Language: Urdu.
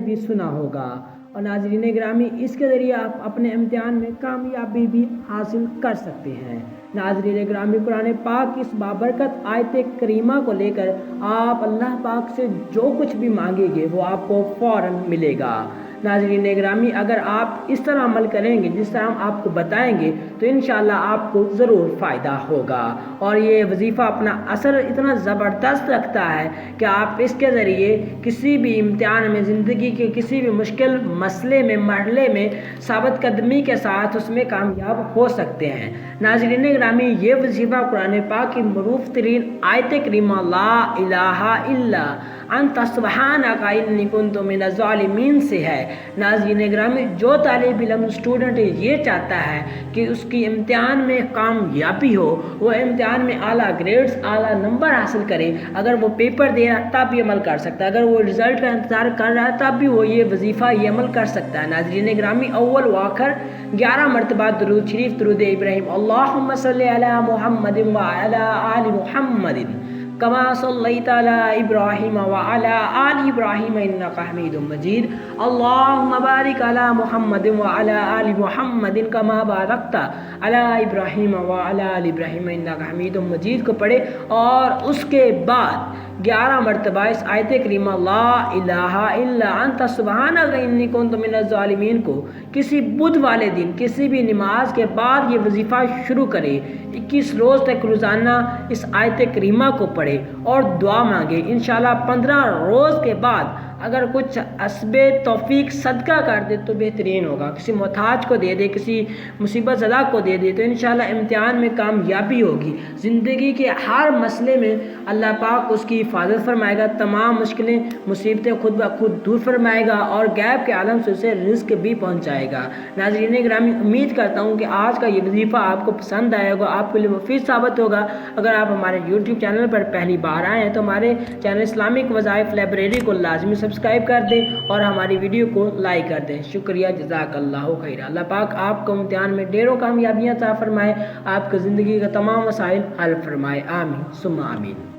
بھی سنا ہوگا۔ اور ناظرین گرامی، اس کے ذریعے آپ اپنے امتحان میں کامیابی بھی حاصل کر سکتے ہیں۔ ناظرین گرامی، قرآن پاک کی اس بابرکت آیت کریمہ کو لے کر آپ اللہ پاک سے جو کچھ بھی مانگیں گے وہ آپ کو فوراً ملے گا۔ ناظرین گرامی، اگر آپ اس طرح عمل کریں گے جس طرح ہم آپ کو بتائیں گے تو انشاءاللہ آپ کو ضرور فائدہ ہوگا۔ اور یہ وظیفہ اپنا اثر اتنا زبردست رکھتا ہے کہ آپ اس کے ذریعے کسی بھی امتحان میں، زندگی کے کسی بھی مشکل مسئلے میں، مرحلے میں ثابت قدمی کے ساتھ اس میں کامیاب ہو سکتے ہیں۔ ناظرین گرامی، یہ وظیفہ قرآن پاک کی معروف ترین آیت کریمہ لا الہ الا انت سبحانک انی کنت من الظالمین سے ہے۔ ناظرین گرامی، جو طالب علم اسٹوڈنٹ یہ چاہتا ہے کہ اس کی امتحان میں کامیابی ہو، وہ امتحان میں اعلیٰ گریڈز، اعلیٰ نمبر حاصل کرے، اگر وہ پیپر دے رہا ہے تب بھی عمل کر سکتا ہے، اگر وہ رزلٹ کا انتظار کر رہا ہے تب بھی وہ یہ وظیفہ، یہ عمل کر سکتا ہے۔ ناظرین گرامی، اول و آخر 11 مرتبہ درود شریف، درود ابراہیم، اللہم صلی علی محمد وعلی آل محمد کما صلیت علی ابراہیم وعلی آل ابراہیم انک حمید مجید، اللہم بارک علی محمد وعلی آل محمد کما بارکت علی ابراہیم وعلی آل ابراہیم انک حمید مجید کو پڑھے، اور اس کے بعد 11 مرتبہ اس آیت کریمہ لا الہ الا انت سبحانک انی کنت من الظالمین کو کسی بدھ والے دن، کسی بھی نماز کے بعد یہ وظیفہ شروع کرے۔ 21 روز تک روزانہ اس آیت کریمہ کو پڑھے اور دعا مانگے۔ انشاءاللہ 15 روز کے بعد اگر کچھ حسب توفیق صدقہ کر دے تو بہترین ہوگا، کسی محتاج کو دے دے، کسی مصیبت زدہ کو دے دے، تو انشاءاللہ امتحان میں کامیابی ہوگی۔ زندگی کے ہر مسئلے میں اللہ پاک اس کی حفاظت فرمائے گا، تمام مشکلیں، مصیبتیں خود بخود دور فرمائے گا، اور غیب کے عالم سے اسے رزق بھی پہنچائے گا۔ ناظرین گرامی، امید کرتا ہوں کہ آج کا یہ وظیفہ آپ کو پسند آئے گا، آپ کے لیے مفید ثابت ہوگا۔ اگر آپ ہمارے یوٹیوب چینل پر پہلی بار آئے ہیں تو ہمارے چینل اسلامک وظائف لائبریری کو لازمی سبسکرائب کر دیں اور ہماری ویڈیو کو لائک کر دیں۔ شکریہ، جزاک اللہ خیر۔ اللہ پاک آپ کو امتحان میں ڈھیروں کامیابیاں عطا فرمائے، آپ کی زندگی کا تمام مسائل حل فرمائے، آمین ثم آمین۔